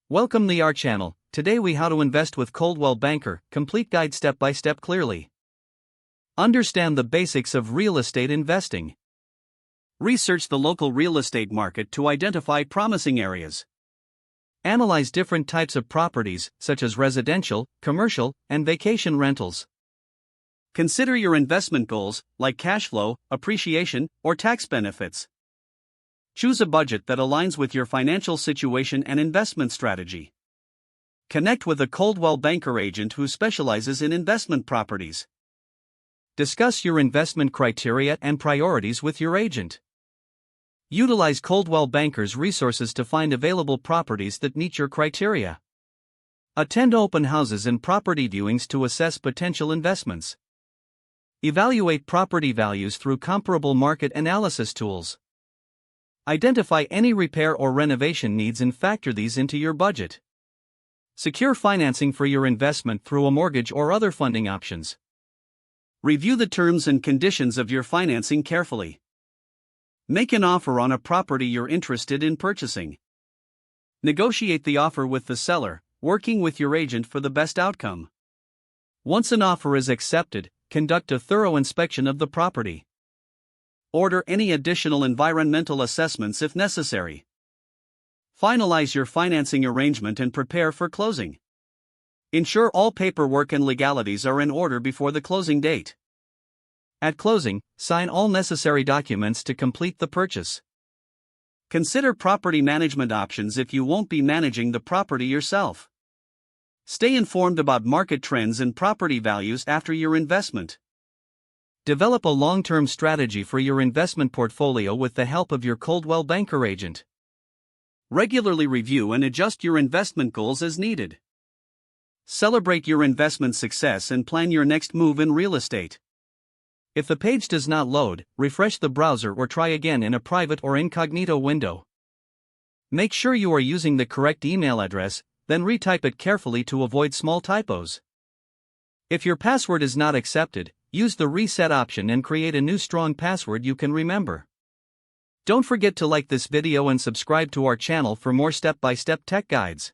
Welcome to our channel. Today we how to invest with Coldwell Banker, complete guide step by step clearly. Understand the basics of real estate investing. Research the local real estate market to identify promising areas. Analyze different types of properties, such as residential, commercial, and vacation rentals. Consider your investment goals, like cash flow, appreciation, or tax benefits. Choose a budget that aligns with your financial situation and investment strategy. Connect with a Coldwell Banker agent who specializes in investment properties. Discuss your investment criteria and priorities with your agent. Utilize Coldwell Banker's resources to find available properties that meet your criteria. Attend open houses and property viewings to assess potential investments. Evaluate property values through comparable market analysis tools. Identify any repair or renovation needs and factor these into your budget. Secure financing for your investment through a mortgage or other funding options. Review the terms and conditions of your financing carefully. Make an offer on a property you're interested in purchasing. Negotiate the offer with the seller, working with your agent for the best outcome. Once an offer is accepted, conduct a thorough inspection of the property. Order any additional environmental assessments if necessary. Finalize your financing arrangement and prepare for closing. Ensure all paperwork and legalities are in order before the closing date. At closing, sign all necessary documents to complete the purchase. Consider property management options if you won't be managing the property yourself. Stay informed about market trends and property values after your investment. Develop a long-term strategy for your investment portfolio with the help of your Coldwell Banker agent. Regularly review and adjust your investment goals as needed. Celebrate your investment success and plan your next move in real estate. If the page does not load, refresh the browser or try again in a private or incognito window. Make sure you are using the correct email address, then retype it carefully to avoid small typos. If your password is not accepted, use the reset option and create a new strong password you can remember. Don't forget to like this video and subscribe to our channel for more step-by-step tech guides.